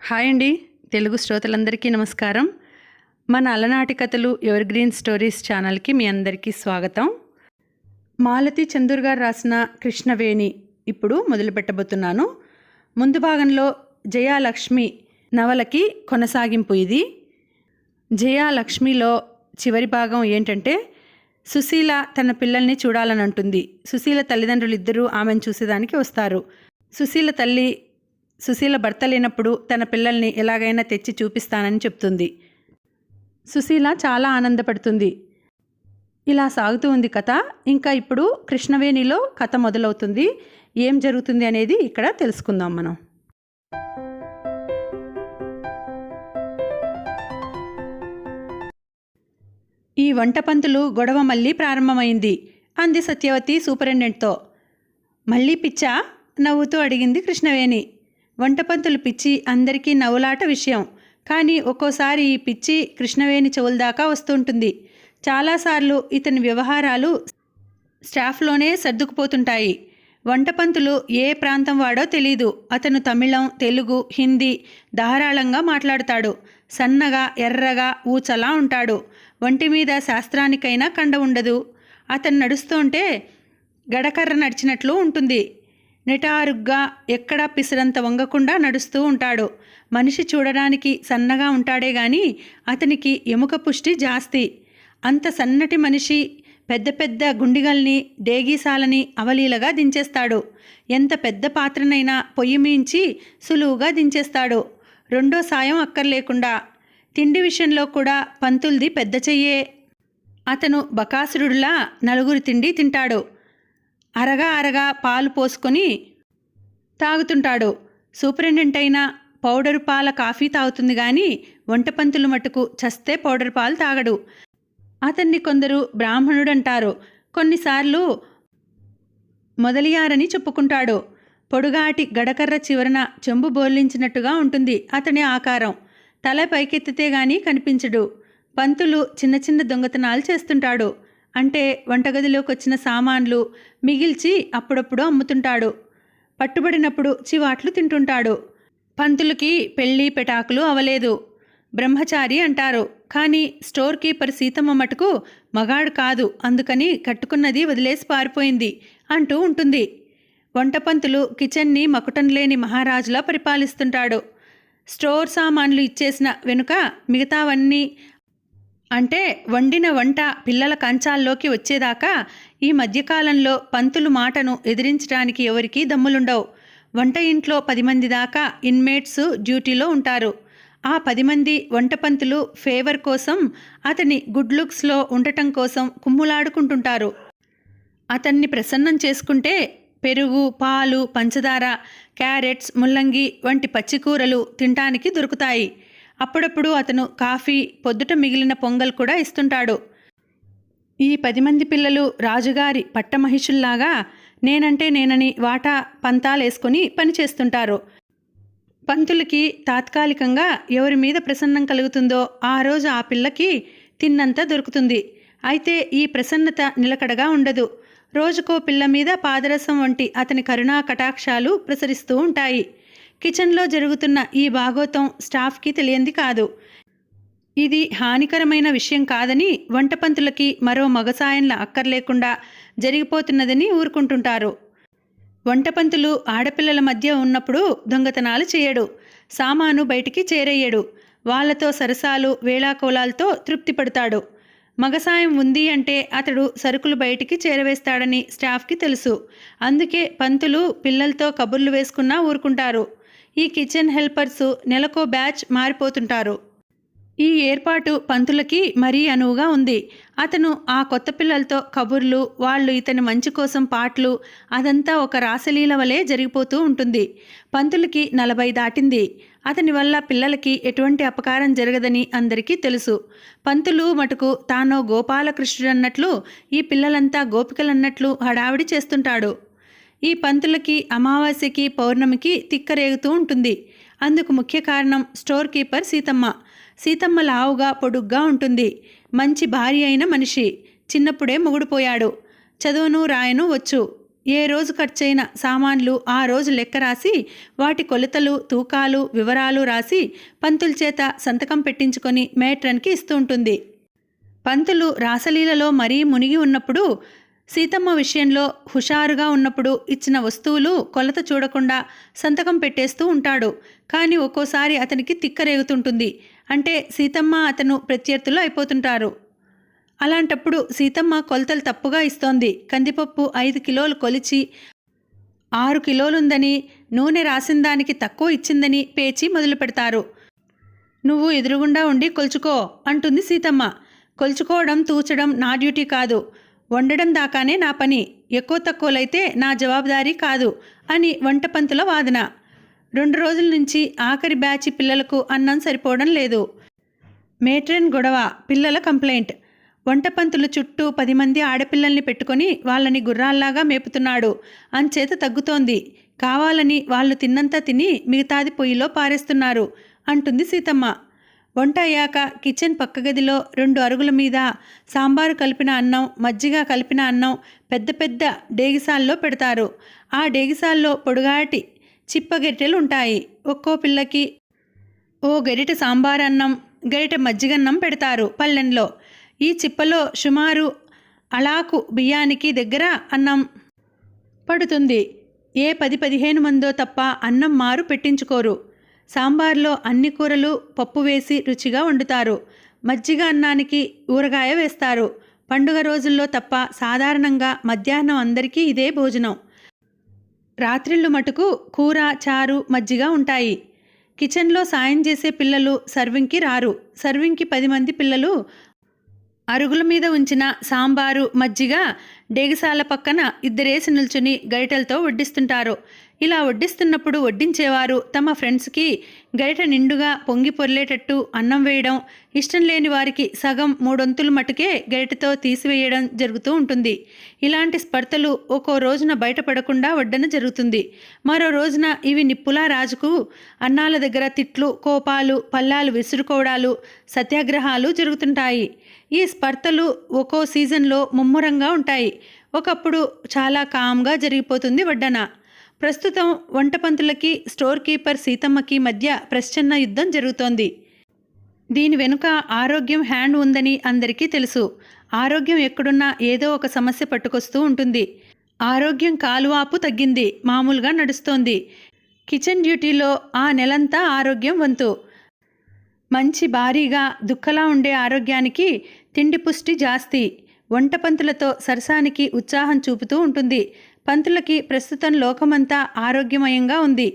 Hi అండి. తెలుగు శ్రోతలందరికీ నమస్కారం. మన అలనాటి కథలు ఎవర్ గ్రీన్ స్టోరీస్ ఛానల్కి మీ అందరికీ స్వాగతం. మాలతి చందూర్ గారు రాసిన కృష్ణవేణి ఇప్పుడు మొదలు పెట్టబోతున్నాను. ముందు భాగంలో జయాలక్ష్మి నవలకి కొనసాగింపు ఇది. జయాలక్ష్మిలో చివరి భాగం ఏంటంటే, సుశీల తన పిల్లల్ని చూడాలని అంటుంది. సుశీల తల్లిదండ్రులు ఇద్దరూ ఆమెను చూసేదానికి వస్తారు. సుశీల భర్త లేనప్పుడు తన పిల్లల్ని ఎలాగైనా తెచ్చి చూపిస్తానని చెప్తుంది. సుశీల చాలా ఆనందపడుతుంది. ఇలా సాగుతూ ఉంది కథ. ఇంకా ఇప్పుడు కృష్ణవేణిలో కథ మొదలవుతుంది. ఏం జరుగుతుంది అనేది ఇక్కడ తెలుసుకుందాం మనం. ఈ వంట పంతులు గొడవ మళ్ళీ ప్రారంభమైంది అంది సత్యవతి సూపరింటెండెంట్తో. మళ్ళీ పిచ్చా? నవ్వుతూ అడిగింది కృష్ణవేణి. వంటపంతులు పిచ్చి అందరికీ నవ్వులాట విషయం. కానీ ఒక్కోసారి ఈ పిచ్చి కృష్ణవేణి చెవుల దాకా వస్తుంటుంది. చాలాసార్లు ఇతని వ్యవహారాలు స్టాఫ్లోనే సర్దుకుపోతుంటాయి. వంటపంతులు ఏ ప్రాంతం వాడో తెలీదు. అతను తమిళం, తెలుగు, హిందీ ధారాళంగా మాట్లాడతాడు. సన్నగా, ఎర్రగా, ఊచలా ఉంటాడు. ఒంటి మీద శాస్త్రానికైనా కండ ఉండదు. అతను నడుస్తుంటే గడకర్ర నడిచినట్లు ఉంటుంది. నిటారుగ్గా, ఎక్కడా పిసరంత వంగకుండా నడుస్తూ ఉంటాడు. మనిషి చూడడానికి సన్నగా ఉంటాడే గాని అతనికి ఎముక పుష్టి జాస్తి. అంత సన్నటి మనిషి పెద్ద పెద్ద గుండిగల్ని, డేగీసాలని అవలీలగా దించేస్తాడు. ఎంత పెద్ద పాత్రనైనా పొయ్యి మించి సులువుగా దించేస్తాడు. రెండో సాయం అక్కర్లేకుండా. తిండి విషయంలో కూడా పంతుల్ది పెద్ద చెయ్యే. అతను బకాసురుడిలా నలుగురి తిండి తింటాడు. అరగా పాలు పోసుకొని తాగుతుంటాడు. సూపరింటెండెంట్ అయినా పౌడరు పాల కాఫీ తాగుతుంది కానీ వంటపంతులు మటుకు చస్తే పౌడర్ పాలు తాగడు. అతన్ని కొందరు బ్రాహ్మణుడంటారు. కొన్నిసార్లు మొదలియారని చెప్పుకుంటాడు. పొడుగాటి గడకర్ర చివరన చెంబు బోర్లించినట్టుగా ఉంటుంది అతని ఆకారం. తల పైకెత్తితే గానీ కనిపించడు. పంతులు చిన్న చిన్న దొంగతనాలు చేస్తుంటాడు. అంటే వంటగదిలోకి వచ్చిన సామాన్లు మిగిల్చి అప్పుడప్పుడు అమ్ముతుంటాడు. పట్టుబడినప్పుడు చివాట్లు తింటుంటాడు. పంతులకి పెళ్ళి పెటాకులు అవలేదు. బ్రహ్మచారి అంటారు. కానీ స్టోర్ కీపర్ సీతమ్మ మటుకు మగాడు కాదు, అందుకని కట్టుకున్నది వదిలేసి పారిపోయింది అంటూ ఉంటుంది. వంటపంతులు కిచెన్ని మకుటం లేని మహారాజులా పరిపాలిస్తుంటాడు. స్టోర్ సామాన్లు ఇచ్చేసిన వెనుక మిగతావన్నీ, అంటే వండిన వంట పిల్లల కంచాల్లోకి వచ్చేదాకా ఈ మధ్యకాలంలో పంతులు మాటను ఎదిరించడానికి ఎవరికీ దమ్ములుండవు. వంట ఇంట్లో 10 మంది దాకా ఇన్మేట్స్ డ్యూటీలో ఉంటారు. ఆ 10 మంది వంటపంతులు ఫేవర్ కోసం, అతని గుడ్ లుక్స్లో ఉండటం కోసం కుమ్ములాడుకుంటుంటారు. అతన్ని ప్రసన్నం చేసుకుంటే పెరుగు, పాలు, పంచదార, క్యారెట్స్, ముల్లంగి వంటి పచ్చికూరలు తినటానికి దొరుకుతాయి. అప్పుడప్పుడు అతను కాఫీ, పొద్దుట మిగిలిన పొంగల్ కూడా ఇస్తుంటాడు. ఈ 10 మంది పిల్లలు రాజుగారి పట్టమహిషుల్లాగా నేనంటే నేనని వాటా పంతాలేసుకొని పనిచేస్తుంటారు. పంతులకి తాత్కాలికంగా ఎవరి మీద ప్రసన్నం కలుగుతుందో ఆ రోజు ఆ పిల్లకి తిన్నంత దొరుకుతుంది. అయితే ఈ ప్రసన్నత నిలకడగా ఉండదు. రోజుకో పిల్ల మీద పాదరసం వంటి అతని కరుణా కటాక్షాలు ప్రసరిస్తూ ఉంటాయి. కిచెన్లో జరుగుతున్న ఈ భాగోతం స్టాఫ్కి తెలియంది కాదు. ఇది హానికరమైన విషయం కాదని, వంటపంతులకి మరో మగసాయంలా అక్కర్లేకుండా జరిగిపోతున్నదని ఊరుకుంటుంటారు. వంటపంతులు ఆడపిల్లల మధ్య ఉన్నప్పుడు దొంగతనాలు చేయడు. సామాను బయటికి చేరయ్యడు. వాళ్లతో సరసాలు, వేళాకోలాలతో తృప్తి పడతాడు. మగసాయం ఉంది అంటే అతడు సరుకులు బయటికి చేరవేస్తాడని స్టాఫ్కి తెలుసు. అందుకే పంతులు పిల్లలతో కబుర్లు వేసుకున్నా ఊరుకుంటారు. ఈ కిచెన్ హెల్పర్సు నెలకో బ్యాచ్ మారిపోతుంటారు. ఈ ఏర్పాటు పంతులకి మరీ అనువుగా ఉంది. అతను ఆ కొత్త పిల్లలతో కబుర్లు, వాళ్ళు ఇతని మంచి కోసం పాటలు, అదంతా ఒక రాసలీల వలె జరిగిపోతూ ఉంటుంది. పంతులకి 40 దాటింది. అతని వల్ల పిల్లలకి ఎటువంటి అపకారం జరగదని అందరికీ తెలుసు. పంతులు మటుకు తానో గోపాలకృష్ణుడన్నట్లు, ఈ పిల్లలంతా గోపికలన్నట్లు హడావిడి చేస్తుంటాడు. ఈ పంతులకి అమావాస్యకి, పౌర్ణమికి తిక్కరేగుతూ ఉంటుంది. అందుకు ముఖ్య కారణం స్టోర్ కీపర్ సీతమ్మ. సీతమ్మ లావుగా, పొడుగ్గా ఉంటుంది. మంచి భార్య అయిన మనిషి. చిన్నప్పుడే మొగుడుపోయాడు. చదువును రాయను వచ్చు. ఏ రోజు ఖర్చయిన సామాన్లు ఆ రోజు లెక్క రాసి వాటి కొలతలు తూకాలు వివరాలు రాసి పంతుల చేత సంతకం పెట్టించుకొని మేట్రన్కి ఇస్తూ ఉంటుంది. పంతులు రాసలీలలో మరీ మునిగి ఉన్నప్పుడు, సీతమ్మ విషయంలో హుషారుగా ఉన్నప్పుడు ఇచ్చిన వస్తువులు కొలత చూడకుండా సంతకం పెట్టేస్తూ ఉంటాడు. కానీ ఒక్కోసారి అతనికి తిక్కరేగుతుంటుంది. అంటే సీతమ్మ అతను ప్రత్యర్థులు అయిపోతుంటారు. అలాంటప్పుడు సీతమ్మ కొలతలు తప్పుగా ఇస్తోంది, కందిపప్పు 5 కిలోలు కొలిచి 6 కిలోలుందని, నూనె రాసిన దానికి తక్కువ ఇచ్చిందని పేచి మొదలు పెడతారు. నువ్వు ఎదురుగుండా ఉండి కొలుచుకో అంటుంది సీతమ్మ. కొలుచుకోవడం తూచడం నా డ్యూటీ కాదు, వండడం దాకానే నా పని, ఎక్కువ తక్కువలైతే నా జవాబుదారీ కాదు అని వంటపంతుల వాదన. 2 రోజుల నుంచి ఆఖరి బ్యాచి పిల్లలకు అన్నం సరిపోవడం లేదు. మేట్రన్ గొడవ, పిల్లల కంప్లైంట్. వంటపంతులు చుట్టూ 10 మంది ఆడపిల్లల్ని పెట్టుకొని వాళ్ళని గుర్రాల్లాగా మేపుతున్నాడు, అంచేత తగ్గుతోంది. కావాలని వాళ్ళు తిన్నంతా తిని మిగతాది పొయ్యిలో పారేస్తున్నారు అంటుంది సీతమ్మ. వంట అయ్యాక కిచెన్ పక్క గదిలో 2 అరుగుల మీద సాంబారు కలిపిన అన్నం, మజ్జిగ కలిపిన అన్నం పెద్ద పెద్ద డేగిసాల్లో పెడతారు. ఆ డేగిసాల్లో పొడుగాటి చిప్పగెరిటెలు ఉంటాయి. ఒక్కో పిల్లకి ఓ గరిటె సాంబారన్నం, గరిటె మజ్జిగన్నం పెడతారు పళ్ళెంలో. ఈ చిప్పలో సుమారు అలాకు బియ్యానికి దగ్గర అన్నం పడుతుంది. ఏ 10-15 మందో తప్ప అన్నం మారు పెట్టించుకోరు. సాంబార్లో అన్ని కూరలు పప్పు వేసి రుచిగా వండుతారు. మజ్జిగ అన్నానికి ఊరగాయ వేస్తారు. పండుగ రోజుల్లో తప్ప సాధారణంగా మధ్యాహ్నం అందరికీ ఇదే భోజనం. రాత్రిళ్ళు మటుకు కూర, చారు, మజ్జిగ ఉంటాయి. కిచెన్లో సాయం చేసే పిల్లలు సర్వింగ్కి రారు. సర్వింగ్కి 10 మంది పిల్లలు అరుగుల మీద ఉంచిన సాంబారు, మజ్జిగ డేగిసాల పక్కన ఇద్దరేసి నిల్చుని గరిటెలతో వడ్డిస్తుంటారు. ఇలా వడ్డిస్తున్నప్పుడు వడ్డించేవారు తమ ఫ్రెండ్స్కి గరిట నిండుగా పొంగి పొర్లేటట్టు అన్నం వేయడం, ఇష్టం లేని వారికి సగం 3/4 మటుకే గరిటెతో తీసివేయడం జరుగుతూ ఉంటుంది. ఇలాంటి స్పర్ధలు ఒక్కో రోజున బయటపడకుండా వడ్డన జరుగుతుంది. మరో రోజున ఇవి నిప్పులా రాజుకు అన్నాల దగ్గర తిట్లు, కోపాలు, పల్లాలు విసురుకోవడాలు, సత్యాగ్రహాలు జరుగుతుంటాయి. ఈ స్పర్ధలు ఒక్కో సీజన్లో ముమ్మరంగా ఉంటాయి. ఒకప్పుడు చాలా కామ్గా జరిగిపోతుంది వడ్డన. ప్రస్తుతం వంటపంతులకి స్టోర్ కీపర్ సీతమ్మకి మధ్య ప్రశ్న యుద్ధం జరుగుతోంది. దీని వెనుక ఆరోగ్యం హ్యాండ్ ఉందని అందరికీ తెలుసు. ఆరోగ్యం ఎక్కడున్నా ఏదో ఒక సమస్య పట్టుకొస్తూ ఉంటుంది. ఆరోగ్యం కాలువాపు తగ్గింది, మామూలుగా నడుస్తోంది. కిచెన్ డ్యూటీలో ఆ నెలంతా ఆరోగ్యం వంతు. మంచి భారీగా దుఃఖలా ఉండే ఆరోగ్యానికి తిండి పుష్టి జాస్తి. వంటపంతులతో సరసానికి ఉత్సాహం చూపుతూ ఉంటుంది. పంతులకి ప్రస్తుతం లోకమంతా ఆరోగ్యమయంగా ఉంది.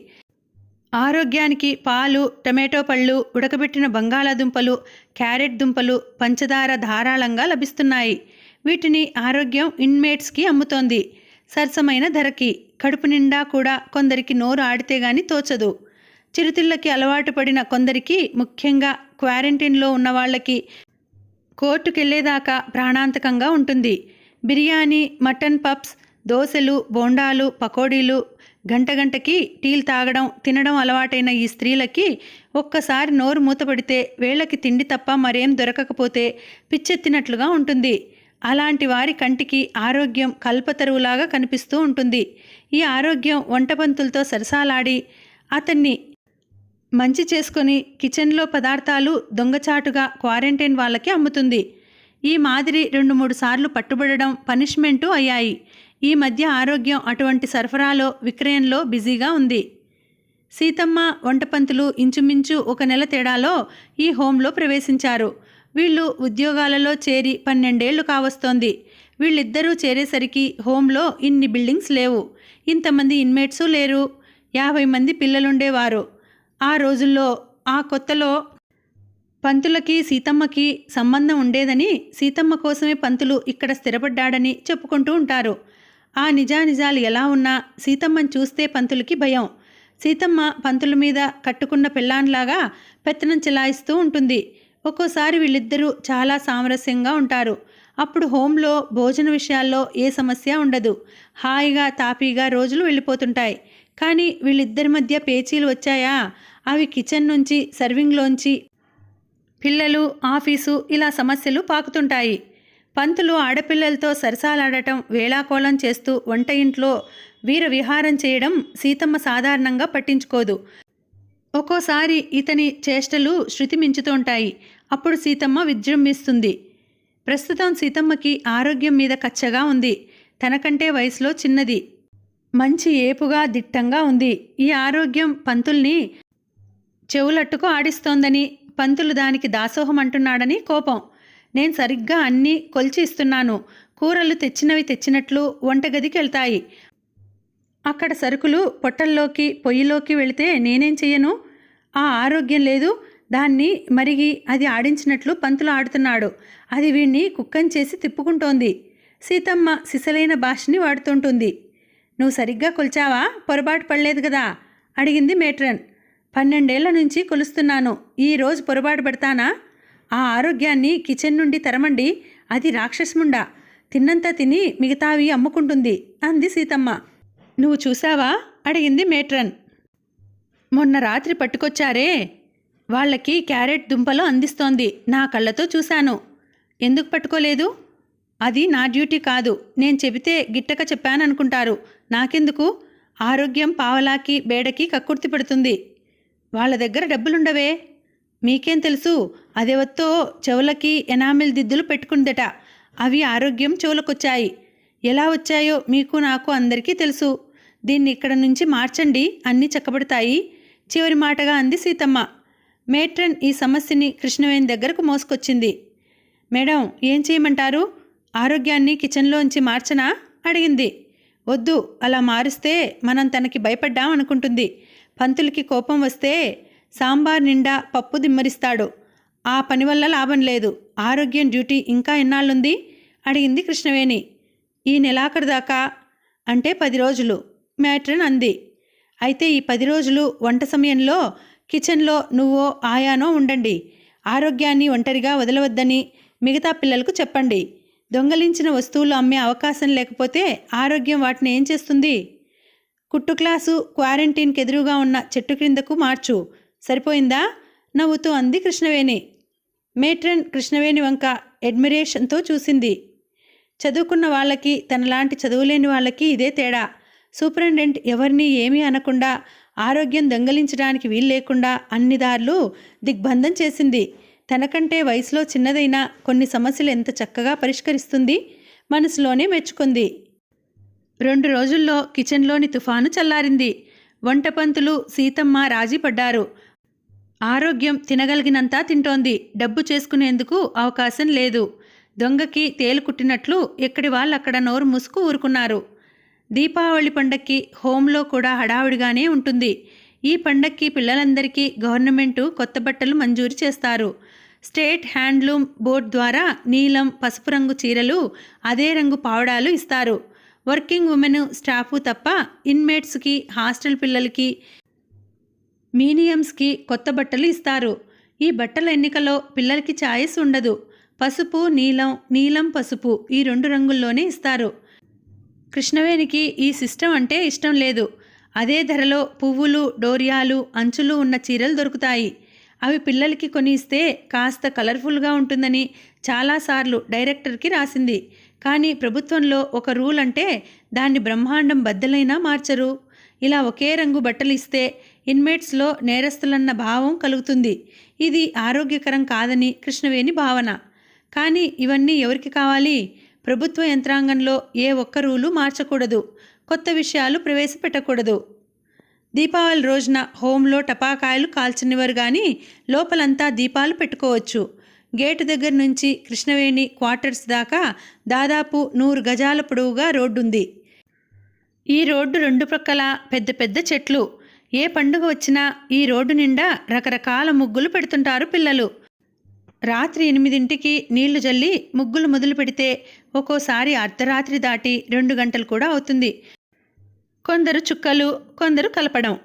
ఆరోగ్యానికి పాలు, టమాటో పళ్ళు, ఉడకబెట్టిన బంగాళాదుంపలు, క్యారెట్ దుంపలు, పంచదార ధారాళంగా లభిస్తున్నాయి. వీటిని ఆరోగ్యం ఇన్మేట్స్కి అమ్ముతోంది, సరసమైన ధరకి. కడుపు నిండా కూడా కొందరికి నోరు ఆడితే గాని తోచదు. చిరుతిళ్ళకి అలవాటు పడిన కొందరికి, ముఖ్యంగా క్వారంటైన్లో ఉన్న వాళ్ళకి కోర్టుకెళ్లేదాకా ప్రాణాంతకంగా ఉంటుంది. బిర్యానీ, మటన్ పప్స్, దోశలు, బోండాలు, పకోడీలు, గంటకి టీలు తాగడం, తినడం అలవాటైన ఈ స్త్రీలకి ఒక్కసారి నోరు మూతపడితే వేళకి తిండి తప్ప మరేం దొరకకపోతే పిచ్చెత్తినట్లుగా ఉంటుంది. అలాంటి వారి కంటికి ఆరోగ్యం కల్పతరువులాగా కనిపిస్తూ ఉంటుంది. ఈ ఆరోగ్యం వంటపంతులతో సరసాలాడి అతన్ని మంచి చేసుకొని కిచెన్లో పదార్థాలు దొంగచాటుగా క్వారంటైన్ వాళ్ళకి అమ్ముతుంది. ఈ మాదిరి 2-3 సార్లు పట్టుబడడం పనిష్మెంటు అయ్యాయి. ఈ మధ్య ఆరోగ్యం అటువంటి సరఫరాలో, విక్రయంలో బిజీగా ఉంది. సీతమ్మ, వంటపంతులు ఇంచుమించు 1 నెల తేడాలో ఈ హోంలో ప్రవేశించారు. వీళ్ళు ఉద్యోగాలలో చేరి 12 ఏళ్లు కావస్తోంది. వీళ్ళిద్దరూ చేరేసరికి హోంలో ఇన్ని బిల్డింగ్స్ లేవు, ఇంతమంది ఇన్మేట్సు లేరు. 50 మంది పిల్లలుండేవారు. ఆ రోజుల్లో, ఆ కొత్తలో పంతులకి సీతమ్మకి సంబంధం ఉండేదని, సీతమ్మ కోసమే పంతులు ఇక్కడ స్థిరపడ్డాడని చెప్పుకుంటూ ఉంటారు. ఆ నిజానిజాలు ఎలా ఉన్నా సీతమ్మని చూస్తే పంతులకి భయం. సీతమ్మ పంతుల మీద కట్టుకున్న పిల్లాన్లాగా పెత్తనం చెలాయిస్తూ ఉంటుంది. ఒక్కోసారి వీళ్ళిద్దరూ చాలా సామరస్యంగా ఉంటారు. అప్పుడు హోంలో భోజన విషయాల్లో ఏ సమస్య ఉండదు. హాయిగా తాపీగా రోజులు వెళ్ళిపోతుంటాయి. కానీ వీళ్ళిద్దరి మధ్య పేచీలు వచ్చాయా, అవి కిచెన్ నుంచి, సర్వింగ్లోంచి, పిల్లలు, ఆఫీసు, ఇలా సమస్యలు పాకుతుంటాయి. పంతులు ఆడపిల్లలతో సరసాలాడటం, వేళాకోళం చేస్తూ వంట ఇంట్లో వీర విహారం చేయడం సీతమ్మ సాధారణంగా పట్టించుకోదు. ఒక్కోసారి ఇతని చేష్టలు శృతి మించుతుంటాయి. అప్పుడు సీతమ్మ విజృంభిస్తుంది. ప్రస్తుతం సీతమ్మకి ఆరోగ్యం మీద కచ్చగా ఉంది. తనకంటే వయసులో చిన్నది, మంచి ఏపుగా దిట్టంగా ఉంది. ఈ ఆరోగ్యం పంతుల్ని చెవులట్టుకు ఆడిస్తోందని, పంతులు దానికి దాసోహం అంటున్నాడని కోపం. నేను సరిగ్గా అన్నీ కొలిచి ఇస్తున్నాను. కూరలు తెచ్చినవి తెచ్చినట్లు వంటగదికి వెళ్తాయి. అక్కడ సరుకులు పొట్టల్లోకి పొయ్యిలోకి వెళితే నేనేం చెయ్యను? ఆ ఆరోగ్యం లేదు. దాన్ని మరిగి అది ఆడించినట్లు పంతులు ఆడుతున్నాడు. అది వీణ్ణి కుక్కని చేసి తిప్పుకుంటోంది. సీతమ్మ సిసలైన భాషని వాడుతుంటుంది. నువ్వు సరిగ్గా కొలిచావా? పొరపాటు పడలేదు కదా అడిగింది మేట్రన్. 12 ఏళ్ల నుంచి కొలుస్తున్నాను. ఈరోజు పొరపాటు పడతానా? ఆ ఆరోగ్యాన్ని కిచెన్ నుండి తరమండి. అది రాక్షసముండా. తిన్నంతా తిని మిగతావి అమ్ముకుంటుంది అంది సీతమ్మ. నువ్వు చూసావా అడిగింది మేట్రన్. మొన్న రాత్రి పట్టుకొచ్చారే, వాళ్ళకి క్యారెట్ దుంపలు అందిస్తోంది. నా కళ్ళతో చూశాను. ఎందుకు పట్టుకోలేదు? అది నా డ్యూటీ కాదు. నేను చెబితే గిట్టక చెప్పాననుకుంటారు. నాకెందుకు? ఆరోగ్యం పావలాకి బేడకి కక్కుర్తి పడుతుంది. వాళ్ళ దగ్గర డబ్బులుండవే. మీకేం తెలుసు? అదెవత్తో చెవులకి ఎనామిల్ దిద్దులు పెట్టుకుందట. అవి ఆరోగ్యం చెవులకొచ్చాయి. ఎలా వచ్చాయో మీకు నాకు అందరికీ తెలుసు. దీన్ని ఇక్కడ నుంచి మార్చండి, అన్నీ చక్కబడతాయి చివరి మాటగా అంది సీతమ్మ. మేట్రన్ ఈ సమస్యని కృష్ణవేణి దగ్గరకు మోసుకొచ్చింది. మేడం, ఏం చేయమంటారు? ఆరోగ్యాన్ని కిచెన్లోంచి మార్చనా అడిగింది. వద్దు, అలా మారుస్తే మనం తనకి భయపడ్డాం అనుకుంటుంది. పంతులకి కోపం వస్తే సాంబార్ నిండా పప్పు దిమ్మరిస్తాడు. ఆ పని వల్ల లాభం లేదు. ఆరోగ్యం డ్యూటీ ఇంకా ఎన్నాళ్ళుంది అడిగింది కృష్ణవేణి. ఈ నెలాఖరు దాకా. అంటే 10 రోజులు మేట్రన్ అంది. అయితే ఈ 10 రోజులు వంట సమయంలో కిచెన్లో నువ్వో ఆయానో ఉండండి. ఆరోగ్యాన్ని ఒంటరిగా వదలవద్దని మిగతా పిల్లలకు చెప్పండి. దొంగలించిన వస్తువులు అమ్మే అవకాశం లేకపోతే ఆరోగ్యం వాటిని ఏం చేస్తుంది? కుట్టు క్లాసు క్వారంటైన్కి ఎదురుగా ఉన్న చెట్టు క్రిందకు మార్చు. సరిపోయిందా? నవ్వుతూ అంది కృష్ణవేణి. మేట్రన్ కృష్ణవేణి వంక అడ్మిరేషన్తో చూసింది. చదువుకున్న వాళ్ళకి, తనలాంటి చదువులేని వాళ్ళకి ఇదే తేడా. సూపరింటెండెంట్ ఎవరిని ఏమీ అనకుండా, ఆరోగ్యం దొంగలించడానికి వీల్లేకుండా అన్ని దారులు దిగ్బంధం చేసింది. తనకంటే వయసులో చిన్నదైనా కొన్ని సమస్యలు ఎంత చక్కగా పరిష్కరిస్తుంది. మనసులోనే మెచ్చుకుంది. 2 రోజుల్లో కిచెన్లోని తుఫాను చల్లారింది. వంట పంతులు సీతమ్మ రాజీ పడ్డారు. ఆరోగ్యం తినగలిగినంతా తింటోంది. డబ్బు చేసుకునేందుకు అవకాశం లేదు. దొంగకి తేలు కుట్టినట్లు ఎక్కడి వాళ్ళక్కడ నోరు మూసుకు ఊరుకున్నారు. దీపావళి పండక్కి హోంలో కూడా హడావుడిగానే ఉంటుంది. ఈ పండక్కి పిల్లలందరికీ గవర్నమెంటు కొత్త బట్టలు మంజూరు చేస్తారు. స్టేట్ హ్యాండ్లూమ్ బోర్డ్ ద్వారా నీలం, పసుపు రంగు చీరలు, అదే రంగు పావడాలు ఇస్తారు. వర్కింగ్ ఉమెన్, స్టాఫు తప్ప ఇన్మేట్స్కి, హాస్టల్ పిల్లలకి, మీనియమ్స్కి కొత్త బట్టలు ఇస్తారు. ఈ బట్టల ఎన్నికలో పిల్లలకి ఛాయిస్ ఉండదు. పసుపు, నీలం, నీలం పసుపు ఈ 2 రంగుల్లోనే ఇస్తారు. కృష్ణవేణికి ఈ సిస్టమ్ అంటే ఇష్టం లేదు. అదే ధరలో పువ్వులు, డోరియాలు, అంచులు ఉన్న చీరలు దొరుకుతాయి. అవి పిల్లలకి కొని ఇస్తే కాస్త కలర్ఫుల్గా ఉంటుందని చాలాసార్లు డైరెక్టర్కి రాసింది. కానీ ప్రభుత్వంలో ఒక రూల్ అంటే దాన్ని బ్రహ్మాండం బద్దలైనా మార్చరు. ఇలా ఒకే రంగు బట్టలు ఇస్తే ఇన్మేట్స్లో నేరస్తులన్న భావం కలుగుతుంది. ఇది ఆరోగ్యకరం కాదని కృష్ణవేణి భావన. కానీ ఇవన్నీ ఎవరికి కావాలి? ప్రభుత్వ యంత్రాంగంలో ఏ ఒక్క రూలు మార్చకూడదు. కొత్త విషయాలు ప్రవేశపెట్టకూడదు. దీపావళి రోజున హోంలో టపాకాయలు కాల్చనివారు కానీ లోపలంతా దీపాలు పెట్టుకోవచ్చు. గేటు దగ్గర నుంచి కృష్ణవేణి క్వార్టర్స్ దాకా దాదాపు 100 గజాల పొడవుగా రోడ్డుంది. ఈ రోడ్డు 2 ప్రక్కల పెద్ద పెద్ద చెట్లు. ఏ పండుగ వచ్చినా ఈ రోడ్డు నిండా రకరకాల ముగ్గులు పెడుతుంటారు పిల్లలు. రాత్రి 8ంటికి నీళ్లు జల్లి ముగ్గులు మొదలు పెడితే ఒక్కోసారి అర్ధరాత్రి దాటి 2 గంటలు కూడా అవుతుంది. కొందరు చుక్కలు, కొందరు కలపడం.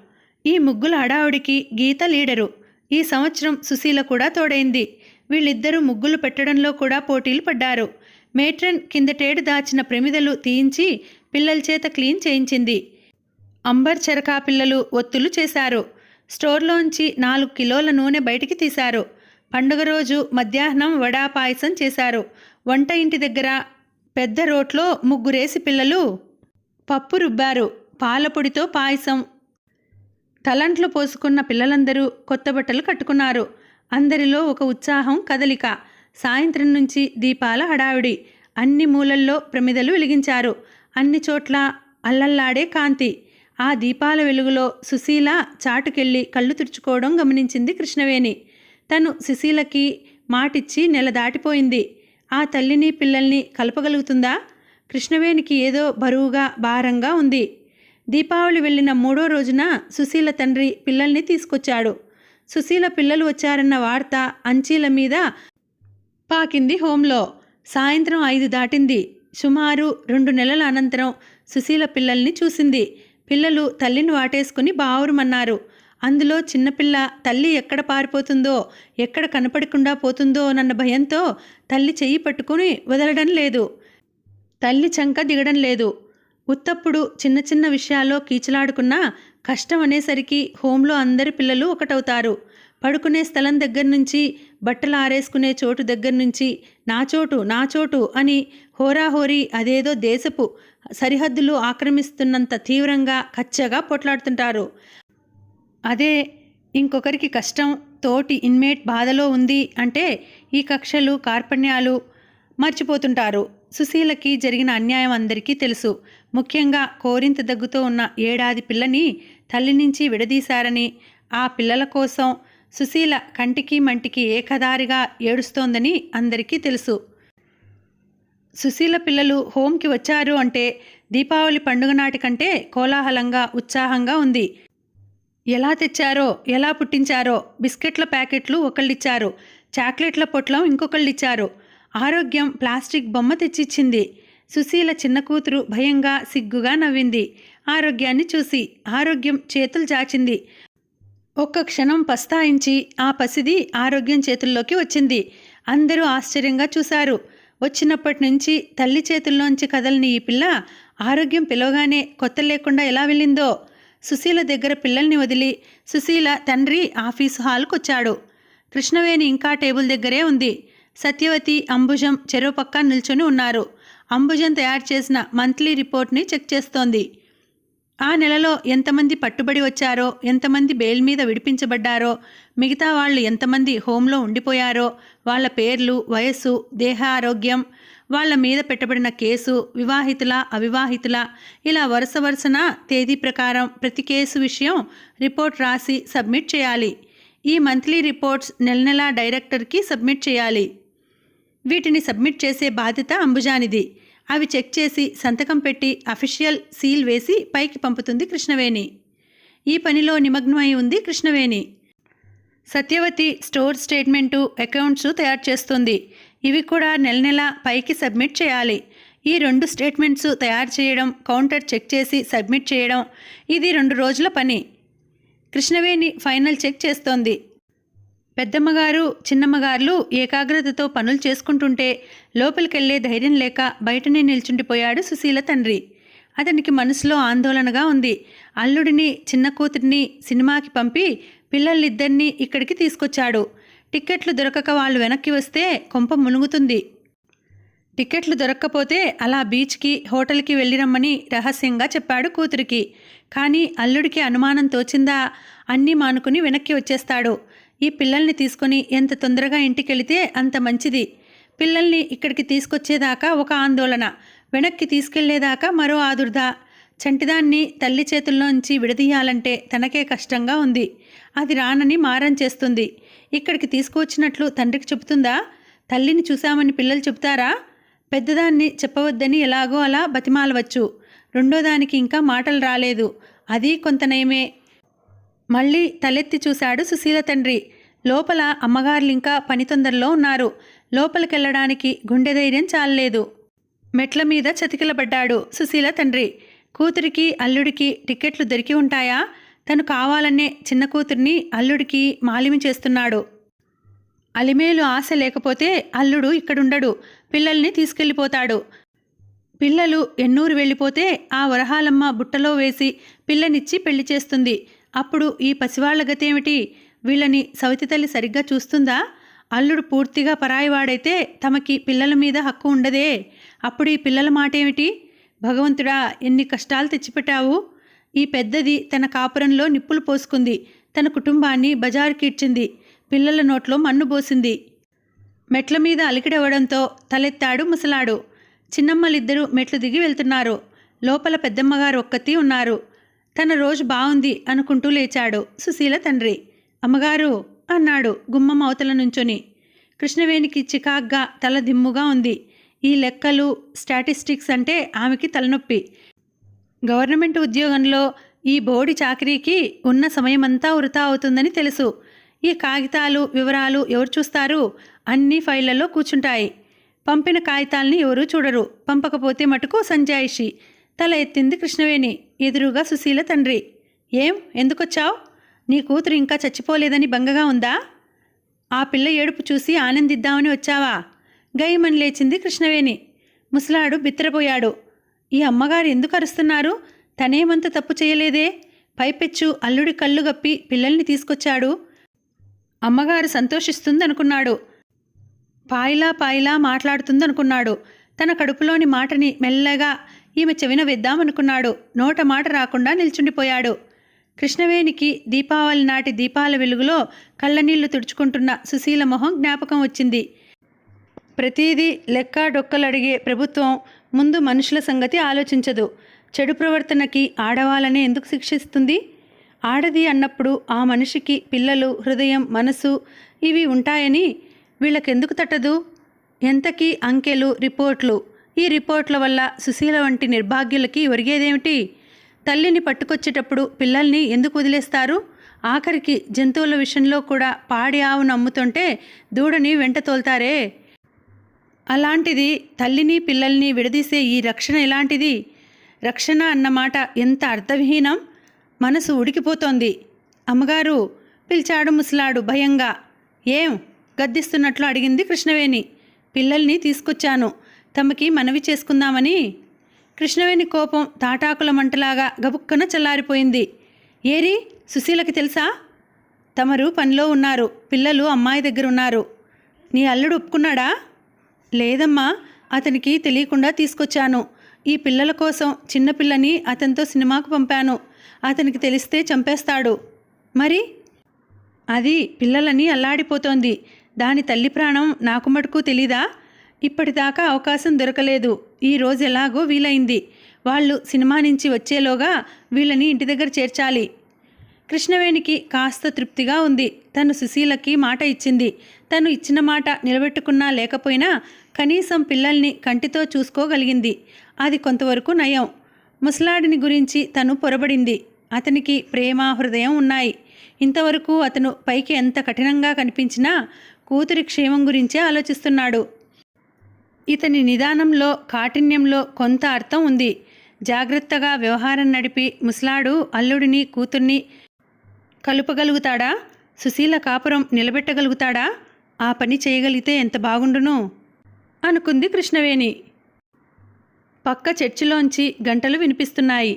ఈ ముగ్గుల హడావుడికి గీత లీడరు. ఈ సంవత్సరం సుశీల కూడా తోడైంది. వీళ్ళిద్దరూ ముగ్గులు పెట్టడంలో కూడా పోటీలు పడ్డారు. మేట్రన్ కిందటేడు దాచిన ప్రమిదలు తీయించి పిల్లల చేత క్లీన్ చేయించింది. అంబర్ చెరకా పిల్లలు ఒత్తులు చేశారు. స్టోర్లోంచి 4 కిలోల నూనె బయటికి తీశారు. పండుగ రోజు మధ్యాహ్నం వడా పాయసం చేశారు. వంట ఇంటి దగ్గర పెద్ద రోట్లో ముగ్గురేసి పిల్లలు పప్పు రుబ్బారు. పాలపొడితో పాయసం. తలంట్లు పోసుకున్న పిల్లలందరూ కొత్త బట్టలు కట్టుకున్నారు. అందరిలో ఒక ఉత్సాహం, కదలిక. సాయంత్రం నుంచి దీపాల హడావిడి. అన్ని మూలల్లో ప్రమిదలు వెలిగించారు. అన్ని చోట్ల అల్లల్లాడే కాంతి. ఆ దీపాల వెలుగులో సుశీల చాటుకెళ్ళి కళ్ళు తుడుచుకోవడం గమనించింది కృష్ణవేణి. తను సుశీలకి మాటిచ్చి నెల దాటిపోయింది. ఆ తల్లిని పిల్లల్ని కలపగలుగుతుందా? కృష్ణవేణికి ఏదో బరువుగా, భారంగా ఉంది. దీపావళి వెళ్ళిన 3వ రోజున సుశీల తండ్రి పిల్లల్ని తీసుకొచ్చాడు. సుశీల పిల్లలు వచ్చారన్న వార్త అంచీల మీద పాకింది హోంలో. సాయంత్రం 5 దాటింది. సుమారు 2 నెలల అనంతరం సుశీల పిల్లల్ని చూసింది. పిల్లలు తల్లిని వాటేసుకుని బావురుమన్నారు. అందులో చిన్నపిల్ల తల్లి ఎక్కడ పారిపోతుందో, ఎక్కడ కనపడకుండా పోతుందో నన్న భయంతో తల్లి చెయ్యి పట్టుకుని వదలడం లేదు. తల్లి చంక దిగడం లేదు. ఉత్తప్పుడు చిన్న చిన్న విషయాల్లో కీచులాడుకున్నా కష్టం అనేసరికి హోంలో అందరి పిల్లలు ఒకటవుతారు. పడుకునే స్థలం దగ్గర నుంచి, బట్టలు ఆరేసుకునే చోటు దగ్గర నుంచి నా చోటు నా చోటు అని హోరాహోరీ అదేదో దేశపు సరిహద్దులు ఆక్రమిస్తున్నంత తీవ్రంగా కచ్చగా పొట్లాడుతుంటారు. అదే ఇంకొకరికి కష్టం, తోటి ఇన్మేట్ బాధలో ఉంది అంటే ఈ కక్షలు, కార్పణ్యాలు మర్చిపోతుంటారు. సుశీలకి జరిగిన అన్యాయం అందరికీ తెలుసు. ముఖ్యంగా కోరింత దగ్గుతో ఉన్న 7 ఏడాది పిల్లని తల్లి నుంచి విడదీశారని, ఆ పిల్లల కోసం సుశీల కంటికి మంటికి ఏకదారిగా ఏడుస్తోందని అందరికీ తెలుసు. సుశీల పిల్లలు హోంకి వచ్చారు అంటే దీపావళి పండుగ నాటి కంటే కోలాహలంగా, ఉత్సాహంగా ఉంది. ఎలా తెచ్చారో, ఎలా పుట్టించారో. బిస్కెట్ల ప్యాకెట్లు ఒకళ్ళిచ్చారు, చాక్లెట్ల పొట్లం ఇంకొకళ్ళిచ్చారు. ఆరోగ్యం ప్లాస్టిక్ బొమ్మ తెచ్చిచ్చింది. సుశీల చిన్న కూతురు భయంగా, సిగ్గుగా నవ్వింది. ఆరోగ్యాన్ని చూసి. ఆరోగ్యం చేతులు చాచింది. ఒక్క క్షణం పస్తాయించి ఆ పసిది ఆరోగ్యం చేతుల్లోకి వచ్చింది. అందరూ ఆశ్చర్యంగా చూశారు. వచ్చినప్పటి నుంచి తల్లి చేతుల్లోంచి కదలని ఈ పిల్ల ఆరోగ్యం పిలవగానే కొత్త లేకుండా ఎలా వెళ్ళిందో. సుశీల దగ్గర పిల్లల్ని వదిలి సుశీల తండ్రి ఆఫీసు హాల్కొచ్చాడు. కృష్ణవేణి ఇంకా టేబుల్ దగ్గరే ఉంది. సత్యవతి, అంబుజం చెరో పక్క నిల్చొని ఉన్నారు. అంబుజం తయారు చేసిన మంత్లీ రిపోర్ట్ని చెక్ చేస్తోంది. ఆ నెలలో ఎంతమంది పట్టుబడి వచ్చారో, ఎంతమంది బెయిల్ మీద విడిపించబడ్డారో, మిగతా వాళ్ళు ఎంతమంది హోంలో ఉండిపోయారో, వాళ్ళ పేర్లు, వయస్సు, దేహ ఆరోగ్యం, వాళ్ళ మీద పెట్టబడిన కేసు, వివాహితుల, అవివాహితుల, ఇలా వరుస వరుసన తేదీ ప్రకారం ప్రతి కేసు విషయం రిపోర్ట్ రాసి సబ్మిట్ చేయాలి. ఈ మంత్లీ రిపోర్ట్స్ నెల నెలా డైరెక్టర్కి సబ్మిట్ చేయాలి. వీటిని సబ్మిట్ చేసే బాధ్యత అంబుజానిది. అవి చెక్ చేసి సంతకం పెట్టి అఫీషియల్ సీల్ వేసి పైకి పంపుతుంది కృష్ణవేణి. ఈ పనిలో నిమగ్నమై ఉంది Krishnaveni. Satyavati store statement, accounts తయారు చేస్తుంది. ఇవి కూడా నెల నెల పైకి సబ్మిట్ చేయాలి. ఈ 2 స్టేట్మెంట్స్ తయారు చేయడం, కౌంటర్ చెక్ చేసి సబ్మిట్ చేయడం, ఇది 2 రోజుల పని. కృష్ణవేణి ఫైనల్ చెక్ చేస్తోంది. పెద్దమ్మగారు, చిన్నమ్మగారులు ఏకాగ్రతతో పనులు చేసుకుంటుంటే లోపలికెళ్లే ధైర్యం లేక బయటనే నిల్చుండిపోయాడు సుశీల తండ్రి. అతనికి మనసులో ఆందోళనగా ఉంది. అల్లుడిని, చిన్న కూతురిని సినిమాకి పంపి పిల్లలిద్దరినీ ఇక్కడికి తీసుకొచ్చాడు. టిక్కెట్లు దొరకక వాళ్ళు వెనక్కి వస్తే కొంప మునుగుతుంది. టిక్కెట్లు దొరక్కపోతే అలా బీచ్కి, హోటల్కి వెళ్ళిరమ్మని రహస్యంగా చెప్పాడు కూతురికి. కానీ అల్లుడికి అనుమానం తోచిందా, అన్నీ మానుకుని వెనక్కి వచ్చేస్తాడు. ఈ పిల్లల్ని తీసుకొని ఎంత తొందరగా ఇంటికెళితే అంత మంచిది. పిల్లల్ని ఇక్కడికి తీసుకొచ్చేదాకా ఒక ఆందోళన, వెనక్కి తీసుకెళ్లేదాకా మరో ఆదుర్ద. చంటిదాన్ని తల్లి చేతుల్లోంచి విడదీయాలంటే తనకే కష్టంగా ఉంది. అది రానని మారం చేస్తుంది. ఇక్కడికి తీసుకువచ్చినట్లు తండ్రికి చెబుతుందా? తల్లిని చూశామని పిల్లలు చెబుతారా? పెద్దదాన్ని చెప్పవద్దని ఎలాగో అలా బతిమాలవచ్చు. రెండోదానికి ఇంకా మాటలు రాలేదు. అది కొంత నయమే. మళ్ళీ తలెత్తి చూశాడు సుశీల తండ్రి. లోపల అమ్మగారులింకా పని తొందరలో ఉన్నారు. లోపలికెళ్ళడానికి గుండె ధైర్యం చాలలేదు. మెట్ల మీద చతికిలబడ్డాడు సుశీల తండ్రి. కూతురికి, అల్లుడికి టిక్కెట్లు దొరికి ఉంటాయా? తను కావాలనే చిన్న కూతుర్ని అల్లుడికి మాలిమి చేస్తున్నాడు. అలిమేలు ఆశ లేకపోతే అల్లుడు ఇక్కడుండడు, పిల్లల్ని తీసుకెళ్ళిపోతాడు. పిల్లలు ఎన్నూరు వెళ్ళిపోతే ఆ వరహాలమ్మ బుట్టలో వేసి పిల్లనిచ్చి పెళ్లి చేస్తుంది. అప్పుడు ఈ పసివాళ్ల గతేమిటి? వీళ్ళని సవితి తల్లి సరిగ్గా చూస్తుందా? అల్లుడు పూర్తిగా పరాయివాడైతే తమకి పిల్లల మీద హక్కు ఉండదే. అప్పుడు ఈ పిల్లల మాటేమిటి? భగవంతుడా, ఎన్ని కష్టాలు తెచ్చిపెట్టావు. ఈ పెద్దది తన కాపురంలో నిప్పులు పోసుకుంది, తన కుటుంబాన్ని బజారుకీడ్చింది, పిల్లల నోట్లో మన్ను పోసింది. మెట్ల మీద అలికిడవడంతో తలెత్తాడు ముసలాడు. చిన్నమ్మలిద్దరూ మెట్లు దిగి వెళ్తున్నారు. లోపల పెద్దమ్మగారు ఒక్కతి ఉన్నారు. తన రోజు బాగుంది అనుకుంటూ లేచాడు సుశీల తండ్రి. అమ్మగారు అన్నాడు గుమ్మం అవతల నుంచొని. కృష్ణవేణికి చికాగ్గా తల దిమ్ముగా ఉంది. ఈ లెక్కలు స్టాటిస్టిక్స్ అంటే ఆమెకి తలనొప్పి. గవర్నమెంట్ ఉద్యోగంలో ఈ బోడి చాకరీకి ఉన్న సమయమంతా వృధా అవుతుందని తెలుసు. ఈ కాగితాలు వివరాలు ఎవరు చూస్తారు? అన్ని ఫైళ్లలో కూర్చుంటాయి. పంపిన కాగితాల్ని ఎవరూ చూడరు. పంపకపోతే మటుకు సంజాయిషి. తల ఎత్తింది కృష్ణవేణి. ఎదురుగా సుశీల తండ్రి. ఏం, ఎందుకొచ్చావు? నీ కూతురు ఇంకా చచ్చిపోలేదని బంగగా ఉందా? ఆ పిల్ల ఏడుపు చూసి ఆనందిద్దామని వచ్చావా? గయ్యమని లేచింది కృష్ణవేణి. ముసలాడు బిత్తరపోయాడు. ఈ అమ్మగారు ఎందుకు అరుస్తున్నారు? తనేమంత తప్పు చేయలేదే. పైపెచ్చు అల్లుడి కళ్ళు గప్పి పిల్లల్ని తీసుకొచ్చాడు. అమ్మగారు సంతోషిస్తుందనుకున్నాడు. పాయిలా మాట్లాడుతుందనుకున్నాడు. తన కడుపులోని మాటని మెల్లగా ఈమె చెవిన వేద్దామనుకున్నాడు. నోట మాట రాకుండా నిల్చుండిపోయాడు. కృష్ణవేణికి దీపావళి నాటి దీపాల వెలుగులో కళ్ళనీళ్లు తుడుచుకుంటున్న సుశీల మొహం జ్ఞాపకం వచ్చింది. ప్రతీదీ లెక్క డొక్కలడిగే ప్రభుత్వం ముందు మనుషుల సంగతి ఆలోచించదు. చెడు ప్రవర్తనకి ఆడవాళ్ళనే ఎందుకు శిక్షిస్తుంది? ఆడది అన్నప్పుడు ఆ మనిషికి పిల్లలు, హృదయం, మనసు ఇవి ఉంటాయని వీళ్ళకెందుకు తట్టదు? ఎంతకీ అంకెలు, రిపోర్ట్లు. ఈ రిపోర్ట్ల వల్ల సుశీల వంటి నిర్భాగ్యులకి ఒరిగేదేమిటి? తల్లిని పట్టుకొచ్చేటప్పుడు పిల్లల్ని ఎందుకు వదిలేస్తారు? ఆఖరికి జంతువుల విషయంలో కూడా పాడి ఆవును అమ్ముతుంటే దూడని వెంట తోల్తారే. అలాంటిది తల్లిని పిల్లల్ని విడదీసే ఈ రక్షణ ఎలాంటిది? రక్షణ అన్నమాట ఎంత అర్థవిహీనం. మనసు ఉడికిపోతోంది. అమ్మగారు పిలిచాడు ముసలాడు భయంగా. ఏం గద్దిస్తున్నట్లు అడిగింది కృష్ణవేణి. పిల్లల్ని తీసుకొచ్చాను, తమకి మనవి చేసుకుందామని. కృష్ణవేణి కోపం తాటాకుల మంటలాగా గబుక్కన చల్లారిపోయింది. ఏరి, సుశీలకి తెలుసా? తమరు పనిలో ఉన్నారు, పిల్లలు అమ్మాయి దగ్గర ఉన్నారు. నీ అల్లుడు ఒప్పుకున్నాడా? లేదమ్మా, అతనికి తెలియకుండా తీసుకొచ్చాను. ఈ పిల్లల కోసం చిన్నపిల్లని అతనితో సినిమాకు పంపాను. అతనికి తెలిస్తే చంపేస్తాడు. మరి అది పిల్లలని అల్లాడిపోతోంది. దాని తల్లి ప్రాణం నాకు మటుకు తెలీదా? ఇప్పటిదాకా అవకాశం దొరకలేదు. ఈ రోజు ఎలాగో వీలైంది. వాళ్ళు సినిమా నుంచి వచ్చేలోగా వీళ్ళని ఇంటి దగ్గర చేర్చాలి. కృష్ణవేణికి కాస్త తృప్తిగా ఉంది. తను సుశీలకి మాట ఇచ్చింది. తను ఇచ్చిన మాట నిలబెట్టుకున్నా లేకపోయినా కనీసం పిల్లల్ని కంటితో చూసుకోగలిగింది. అది కొంతవరకు నయం. ముసలాడిని గురించి తను పొరబడింది. అతనికి ప్రేమ, హృదయం ఉన్నాయి. ఇంతవరకు అతను పైకి ఎంత కఠినంగా కనిపించినా కూతురి క్షేమం గురించే ఆలోచిస్తున్నాడు. ఇతని నిదానంలో, కాఠిన్యంలో కొంత అర్థం ఉంది. జాగ్రత్తగా వ్యవహారం నడిపి ముసలాడు అల్లుడిని, కూతుర్ని కలుపగలుగుతాడా? సుశీల కాపురం నిలబెట్టగలుగుతాడా? ఆ పని చేయగలిగితే ఎంత బాగుండును అనుకుంది కృష్ణవేణి. పక్క చర్చిలోంచి గంటలు వినిపిస్తున్నాయి.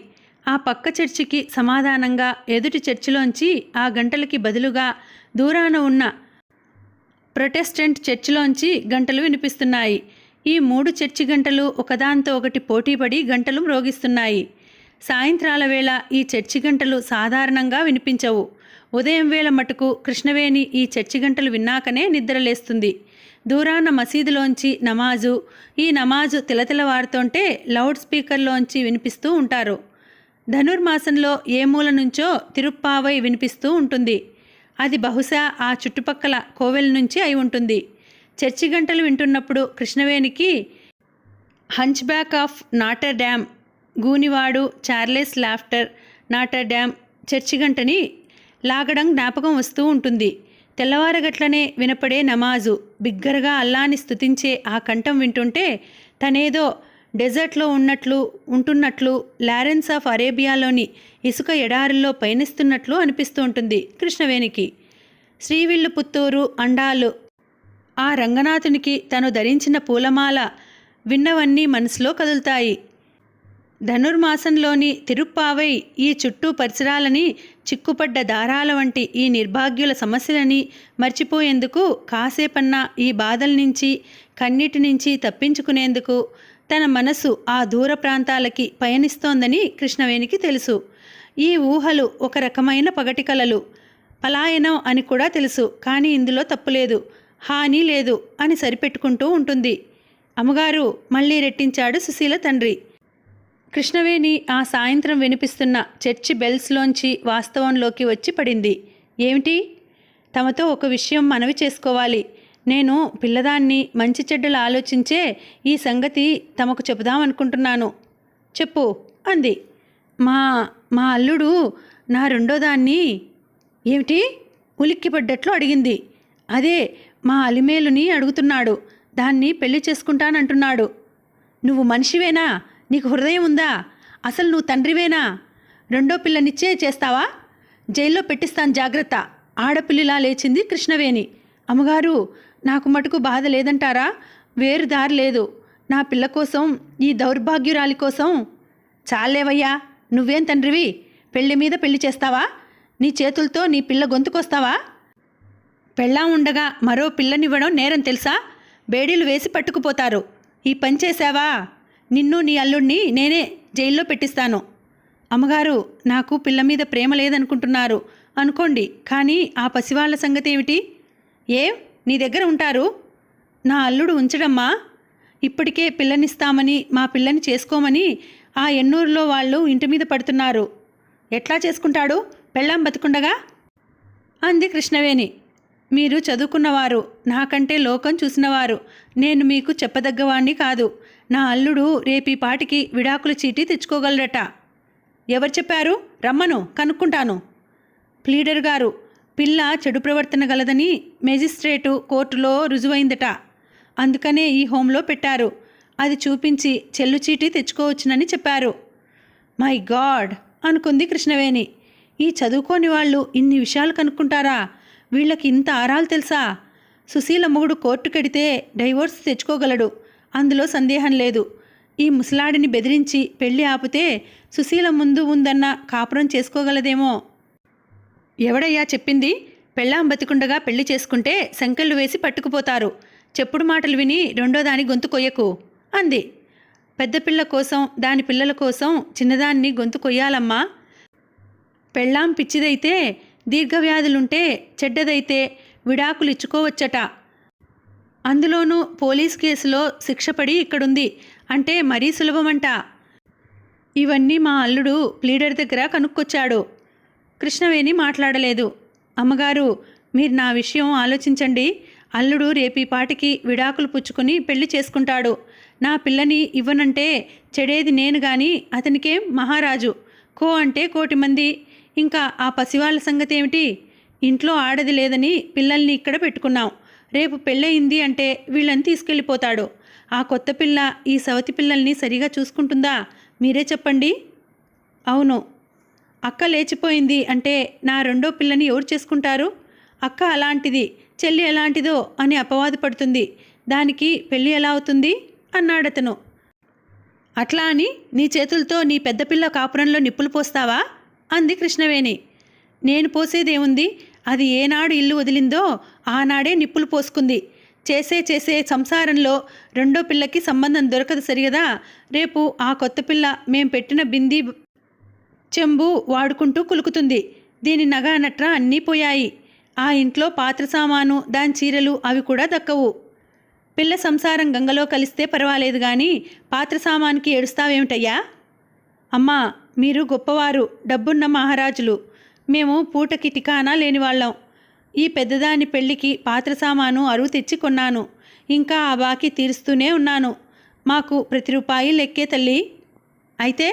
ఆ పక్క చర్చికి సమాధానంగా ఎదుటి చర్చిలోంచి ఆ గంటలకి బదులుగా దూరాన ఉన్న ప్రొటెస్టెంట్ చర్చిలోంచి గంటలు వినిపిస్తున్నాయి. ఈ 3 చర్చి గంటలు ఒకదాంతో ఒకటి పోటీపడి గంటలు మ్రోగిస్తున్నాయి. సాయంత్రాల వేళ ఈ చర్చి గంటలు సాధారణంగా వినిపించవు. ఉదయం వేళ మటుకు కృష్ణవేణి ఈ చర్చి గంటలు విన్నాకనే నిద్రలేస్తుంది. దూరాన మసీదులోంచి నమాజు, ఈ నమాజు తిలతిలవారుతుంటే లౌడ్ స్పీకర్లోంచి వినిపిస్తూ ఉంటారు. ధనుర్మాసంలో ఏ మూల నుంచో తిరుప్పావై వినిపిస్తూ ఉంటుంది. అది బహుశా ఆ చుట్టుపక్కల కోవెల నుంచి అయి ఉంటుంది. చర్చి గంటలు వింటున్నప్పుడు కృష్ణవేణికి hunchback of Notre Dame, గూనివాడు, Charles Laughton, Notre Dame church గంటని లాగడం జ్ఞాపకం వస్తూ ఉంటుంది. తెల్లవారగట్లనే వినపడే నమాజు, బిగ్గరగా అల్లాని స్తుతించే ఆ కంఠం వింటుంటే తనేదో డెజర్ట్లో ఉంటున్నట్లు, లారెన్స్ ఆఫ్ అరేబియాలోని ఇసుక ఎడారుల్లో పయనిస్తున్నట్లు అనిపిస్తూ ఉంటుంది కృష్ణవేణికి. శ్రీవిల్లు పుత్తూరు అండాలు, ఆ రంగనాథునికి తను ధరించిన పూలమాల విన్నవన్నీ మనసులో కదులుతాయి. ధనుర్మాసంలోని తిరుప్పావై ఈ చుట్టూ పరిసరాలని చిక్కుపడ్డ దారాల వంటి ఈ నిర్భాగ్యుల సమస్యలని మర్చిపోయేందుకు కాసేపన్నా ఈ బాధల నుంచి కన్నిటి నుంచి తప్పించుకునేందుకు తన మనసు ఆ దూర ప్రాంతాలకి పయనిస్తోందని కృష్ణవేణికి తెలుసు. ఈ ఊహలు ఒక రకమైన పగటి కలలు, పలాయనం అని కూడా తెలుసు. కానీ ఇందులో తప్పులేదు, హాని లేదు అని సరిపెట్టుకుంటూ ఉంటుంది. అమ్మగారు, మళ్ళీ రెట్టించాడు సుశీల తండ్రి. కృష్ణవేణి ఆ సాయంత్రం వినిపిస్తున్న చర్చి బెల్స్లోంచి వాస్తవంలోకి వచ్చి పడింది. ఏమిటి? తమతో ఒక విషయం మనవి చేసుకోవాలి. నేను పిల్లదాన్ని మంచి చెడ్డలు ఆలోచించే ఈ సంగతి తమకు చెబుదామనుకుంటున్నాను. చెప్పు అంది. మా మా అల్లుడు నా రెండోదాన్ని. ఏమిటి? ఉలిక్కిపడ్డట్లు అడిగింది. అదే, మా అలిమేలుని అడుగుతున్నాడు. దాన్ని పెళ్లి చేసుకుంటానంటున్నాడు. నువ్వు మనిషివేనా? నీకు హృదయం ఉందా? అసలు నువ్వు తండ్రివేనా? రెండో పిల్లనిచ్చే చేస్తావా? జైల్లో పెట్టిస్తాను, జాగ్రత్త. ఆడపిల్లిలా లేచింది కృష్ణవేణి. అమ్మగారు, నాకు మటుకు బాధ లేదంటారా? వేరు దారి లేదు. నా పిల్ల కోసం, ఈ దౌర్భాగ్యురాలి కోసం. చాలేవయ్యా, నువ్వేం తండ్రివి? పెళ్లి మీద పెళ్లి చేస్తావా? నీ చేతులతో నీ పిల్ల గొంతుకొస్తావా? పెళ్ళాం ఉండగా మరో పిల్లనివ్వడం నేరం తెలుసా? బేడీలు వేసి పట్టుకుపోతారు. ఈ పని చేశావా? నిన్ను నీ అల్లుడిని నేనే జైల్లో పెట్టిస్తాను. అమ్మగారు, నాకు పిల్ల మీద ప్రేమ లేదనుకుంటున్నారు అనుకోండి, కానీ ఆ పసివాళ్ల సంగతి ఏమిటి? ఏం నీ దగ్గర ఉంటారు? నా అల్లుడు ఉంచడమ్మా. ఇప్పటికే పిల్లనిస్తామని, మా పిల్లని చేసుకోమని ఆ ఎన్నూరులో వాళ్ళు ఇంటి మీద పడుతున్నారు. ఎట్లా చేసుకుంటాడు పెళ్ళాం బతుకుండగా? అంది కృష్ణవేణి. మీరు చదువుకున్నవారు, నాకంటే లోకం చూసినవారు. నేను మీకు చెప్పదగ్గవాణ్ణి కాదు. నా అల్లుడు రేపీ పాటికి విడాకుల చీటీ తెచ్చుకోగలరట. ఎవరు చెప్పారు? రమ్మను, కనుక్కుంటాను. ప్లీడర్ గారు, పిల్ల చెడు ప్రవర్తన గలదని మేజిస్ట్రేటు కోర్టులో రుజువైందట. అందుకనే ఈ హోంలో పెట్టారు. అది చూపించి చెల్లు చీటీ తెచ్చుకోవచ్చునని చెప్పారు. మై గాడ్ అనుకుంది కృష్ణవేణి. ఈ చదువుకోని వాళ్ళు ఇన్ని విషయాలు కనుక్కుంటారా? వీళ్ళకి ఇంత ఆరాలు తెలుసా? సుశీల మొగుడు కోర్టుకెడితే డైవోర్స్ తెచ్చుకోగలడు, అందులో సందేహం లేదు. ఈ ముసలాడిని బెదిరించి పెళ్లి ఆపితే సుశీల ముందు ఉందన్న కాపురం చేసుకోగలదేమో. ఎవడయ్యా చెప్పింది? పెళ్ళాం బతికుండగా పెళ్లి చేసుకుంటే సంకెళ్ళు వేసి పట్టుకుపోతారు. చెప్పుడు మాటలు విని రెండో దాని గొంతు కొయ్యకు అంది. పెద్ద పిల్ల కోసం, దాని పిల్లల కోసం చిన్నదాన్ని గొంతు కొయ్యాలమ్మా. పెళ్ళాం పిచ్చిదైతే, దీర్ఘవ్యాధులుంటే, చెడ్డదైతే విడాకులు ఇచ్చుకోవచ్చట. అందులోనూ పోలీస్ కేసులో శిక్షపడి ఇక్కడుంది అంటే మరీ సులభమంట. ఇవన్నీ మా అల్లుడు ప్లీడర్ దగ్గర కనుక్కొచ్చాడు. కృష్ణవేణి మాట్లాడలేదు. అమ్మగారు, మీరు నా విషయం ఆలోచించండి. అల్లుడు రేపీ పాటికి విడాకులు పుచ్చుకొని పెళ్లి చేసుకుంటాడు. నా పిల్లని ఇవ్వనంటే చెడేది నేను గాని అతనికేం మహారాజు. కో అంటే కోటి మంది. ఇంకా ఆ పసివాళ్ళ సంగతి ఏమిటి? ఇంట్లో ఆడది లేదని పిల్లల్ని ఇక్కడ పెట్టుకున్నాం. రేపు పెళ్ళయింది అంటే వీళ్ళని తీసుకెళ్ళిపోతాడు. ఆ కొత్త పిల్ల ఈ సవతి పిల్లల్ని సరిగా చూసుకుంటుందా? మీరే చెప్పండి. అవును. అక్క లేచిపోయింది అంటే నా రెండో పిల్లని ఎవరు చేసుకుంటారు? అక్క అలాంటిది, చెల్లి ఎలాంటిదో అని అపవాదు పడుతుంది. దానికి పెళ్ళి ఎలా అవుతుంది అన్నాడతను. అట్లా అని నీ చేతులతో నీ పెద్ద పిల్ల కాపురంలో నిప్పులు పోస్తావా అంది కృష్ణవేణి. నేను పోసేదేముంది? అది ఏనాడు ఇల్లు వదిలిందో ఆనాడే నిప్పులు పోసుకుంది. చేసే సంసారంలో రెండో పిల్లకి సంబంధం దొరకదు సరిగదా. రేపు ఆ కొత్త పిల్ల మేం పెట్టిన బింది చెంబు వాడుకుంటూ కులుకుతుంది. దీని నగ నట్ర అన్నీ పోయాయి. ఆ ఇంట్లో పాత్ర సామాను, దాని చీరలు అవి కూడా దక్కవు. పిల్ల సంసారం గంగలో కలిస్తే పర్వాలేదు కానీ పాత్ర సామాన్కి ఏడుస్తావేమిటయ్యా? అమ్మా, మీరు గొప్పవారు, డబ్బున్న మహారాజులు. మేము పూటకి టికానా లేనివాళ్ళం. ఈ పెద్దదాని పెళ్లికి పాత్ర సామాను అరువు తెచ్చి కొన్నాను. ఇంకా ఆ బాకీ తీరుస్తూనే ఉన్నాను. మాకు ప్రతి రూపాయి లెక్కే తల్లి. అయితే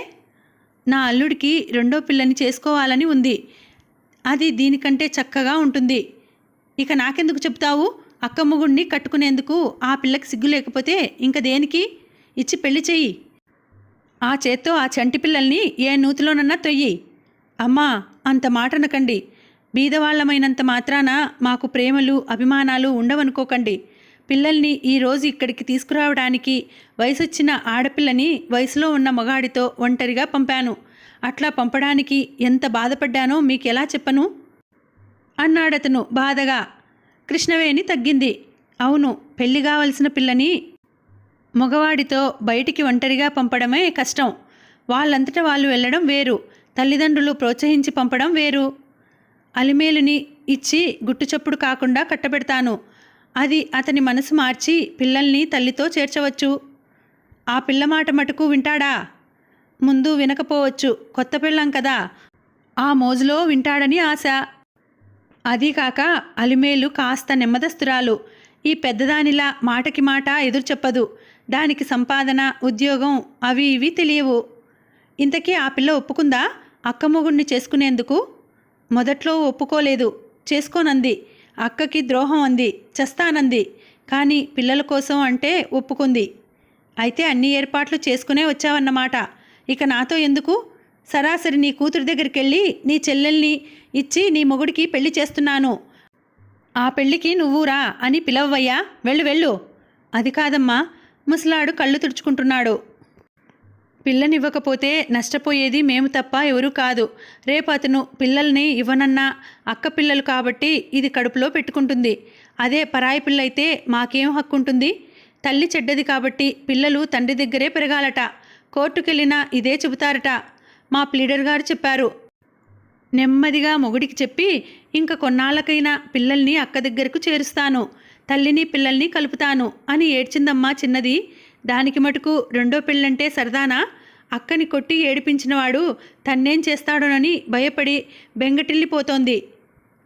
నా అల్లుడికి రెండో పిల్లని చేసుకోవాలని ఉంది. అది దీనికంటే చక్కగా ఉంటుంది. ఇక నాకెందుకు చెప్తావు? అక్క మొగుడిని కట్టుకునేందుకు ఆ పిల్లకి సిగ్గు లేకపోతే ఇంక దేనికి? ఇచ్చి పెళ్లి చెయ్యి. ఆ చేత్తో ఆ చంటి పిల్లల్ని ఏ నూతిలోనన్నా తొయ్యి. అమ్మా, అంత మాటనకండి. బీదవాళ్లమైనంత మాత్రాన మాకు ప్రేమలు అభిమానాలు ఉండవనుకోకండి. పిల్లల్ని ఈరోజు ఇక్కడికి తీసుకురావడానికి వయసొచ్చిన ఆడపిల్లని వయసులో ఉన్న మగాడితో ఒంటరిగా పంపాను. అట్లా పంపడానికి ఎంత బాధపడ్డానో మీకెలా చెప్పను అన్నాడతను బాధగా. కృష్ణవేణి తగ్గింది. అవును, పెళ్లి కావలసిన పిల్లని మగవాడితో బయటికి ఒంటరిగా పంపడమే కష్టం. వాళ్ళంతటా వాళ్ళు వెళ్ళడం వేరు, తల్లిదండ్రులు ప్రోత్సహించి పంపడం వేరు. అలిమేలుని ఇచ్చి గుట్టుచప్పుడు కాకుండా కట్టబెడతాను. అది అతని మనసు మార్చి పిల్లల్ని తల్లితో చేర్చవచ్చు. ఆ పిల్ల మాట మటుకు వింటాడా? ముందు వినకపోవచ్చు, కొత్త పెళ్ళాం కదా, ఆ మోజులో వింటాడని ఆశ. అదీకాక అలిమేలు కాస్త నెమ్మదస్తురాలు. ఈ పెద్దదానిలా మాటకి మాట ఎదురు చెప్పదు. దానికి సంపాదన, ఉద్యోగం అవి ఇవి తెలియవు. ఇంతకీ ఆ పిల్ల ఒప్పుకుందా అక్క మొగుడిని చేసుకునేందుకు? మొదట్లో ఒప్పుకోలేదు, చేసుకోనంది. అక్కకి ద్రోహం అంది, చస్తానంది. కానీ పిల్లల కోసం అంటే ఒప్పుకుంది. అయితే అన్ని ఏర్పాట్లు చేసుకునే వచ్చావన్నమాట. ఇక నాతో ఎందుకు? సరాసరి నీ కూతురి దగ్గరికి వెళ్ళి నీ చెల్లెల్ని ఇచ్చి నీ మొగుడికి పెళ్లి చేస్తున్నాను, ఆ పెళ్ళికి నువ్వురా అని పిలవయ్యా, వెళ్ళు వెళ్ళు. అది కాదమ్మా, ముసలాడు కళ్ళు తుడుచుకుంటున్నాడు. పిల్లనివ్వకపోతే నష్టపోయేది మేము తప్ప ఎవరూ కాదు. రేపు అతను పిల్లల్ని ఇవ్వనన్నా అక్క పిల్లలు కాబట్టి ఇది కడుపులో పెట్టుకుంటుంది. అదే పరాయి పిల్లయితే మాకేం హక్కు ఉంటుంది? తల్లి చెడ్డది కాబట్టి పిల్లలు తండ్రి దగ్గరే పెరగాలట. కోర్టుకెళ్ళినా ఇదే చెబుతారట. మా ప్లీడర్ గారు చెప్పారు. నెమ్మదిగా మొగుడికి చెప్పి ఇంక కొన్నాళ్ళకైనా పిల్లల్ని అక్క దగ్గరకు చేరుస్తాను, తల్లిని పిల్లల్ని కలుపుతాను అని ఏడ్చిందమ్మా చిన్నది. దానికి మటుకు రెండో పెళ్ళంటే సరదానా? అక్కని కొట్టి ఏడిపించినవాడు తన్నేం చేస్తాడోనని భయపడి బెంగటిల్లిపోతోంది.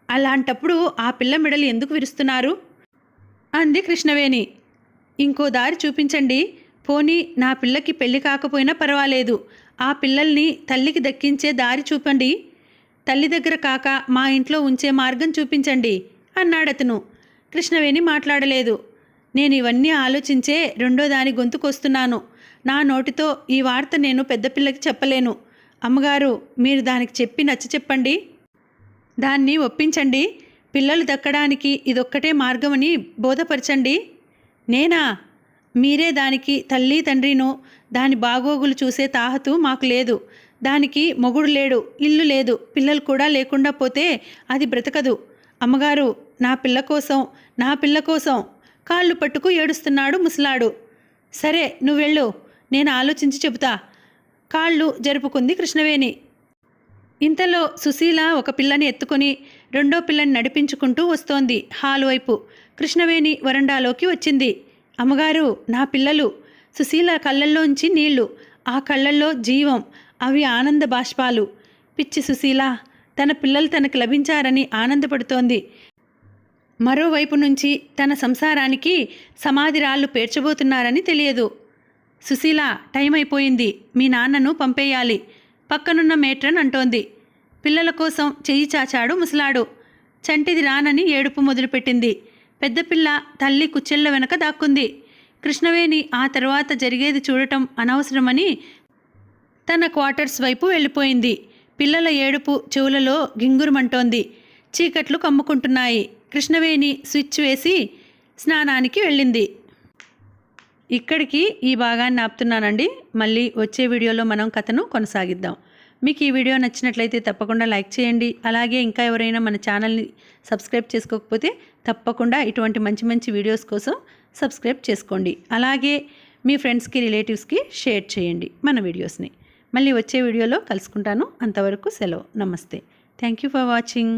అలాంటప్పుడు ఆ పిల్ల మెడలు ఎందుకు విరుస్తున్నారు అంది కృష్ణవేణి. ఇంకో దారి చూపించండి. పోనీ నా పిల్లకి పెళ్లి కాకపోయినా పర్వాలేదు, ఆ పిల్లల్ని తల్లికి దక్కించే దారి చూపండి. తల్లి దగ్గర కాక మా ఇంట్లో ఉంచే మార్గం చూపించండి అన్నాడతను. కృష్ణవేణి మాట్లాడలేదు. నేను ఇవన్నీ ఆలోచించే రెండో దాని గొంతుకొస్తున్నాను. నా నోటితో ఈ వార్త నేను పెద్ద పిల్లకి చెప్పలేను. అమ్మగారు, మీరు దానికి చెప్పి నచ్చ చెప్పండి, దాన్ని ఒప్పించండి. పిల్లలు దక్కడానికి ఇదొక్కటే మార్గమని బోధపరచండి. నేనా? మీరే దానికి తల్లి తండ్రిను. దాని బాగోగులు చూసే తాహతు మాకు లేదు. దానికి మొగుడు లేడు, ఇల్లు లేదు, పిల్లలు కూడా లేకుండా పోతే అది బ్రతకదు. అమ్మగారు, నా పిల్ల కోసం, నా పిల్ల కోసం కాళ్ళు పట్టుకు ఏడుస్తున్నాడు ముసలాడు. సరే నువ్వెళ్ళు, నేను ఆలోచించి చెబుతా. కాళ్ళు జరుపుకుంది కృష్ణవేణి. ఇంతలో సుశీల ఒక పిల్లని ఎత్తుకొని రెండో పిల్లని నడిపించుకుంటూ వస్తోంది హాలు వైపు. కృష్ణవేణి వరండాలోకి వచ్చింది. అమ్మగారు, నా పిల్లలు. సుశీల కళ్ళల్లోంచి నీళ్లు, ఆ కళ్ళల్లో జీవం, అవి ఆనంద బాష్పాలు. పిచ్చి సుశీల తన పిల్లలు తనకు లభించారని ఆనందపడుతోంది. మరోవైపు నుంచి తన సంసారానికి సమాధి రాళ్ళు పేర్చబోతున్నారని తెలియదు. సుశీల, టైం అయిపోయింది, మీ నాన్నను పంపేయాలి, పక్కనున్న మేట్రన్ అంటోంది. పిల్లల కోసం చెయ్యి చాచాడు ముసలాడు. చంటిది రానని ఏడుపు మొదలుపెట్టింది. పెద్దపిల్ల తల్లి కుచ్చెళ్ల వెనక దాక్కుంది. కృష్ణవేణి ఆ తర్వాత జరిగేది చూడటం అనవసరమని తన క్వార్టర్స్ వైపు వెళ్ళిపోయింది. పిల్లల ఏడుపు చెవులలో గింగురుమంటోంది. చీకట్లు కమ్ముకుంటున్నాయి. కృష్ణవేణి స్విచ్ వేసి స్నానానికి వెళ్ళింది. ఇక్కడికి ఈ భాగాన్ని ఆపుతున్నానండి. మళ్ళీ వచ్చే వీడియోలో మనం కథను కొనసాగిద్దాం. మీకు ఈ వీడియో నచ్చినట్లయితే తప్పకుండా లైక్ చేయండి. అలాగే ఇంకా ఎవరైనా మన ఛానల్ని సబ్స్క్రైబ్ చేసుకోకపోతే తప్పకుండా ఇటువంటి మంచి మంచి వీడియోస్ కోసం సబ్స్క్రైబ్ చేసుకోండి. అలాగే మీ ఫ్రెండ్స్కి, రిలేటివ్స్కి షేర్ చేయండి మన వీడియోస్ని. మళ్ళీ వచ్చే వీడియోలో కలుసుకుంటాను. అంతవరకు సెలవు. నమస్తే. Thank you for watching.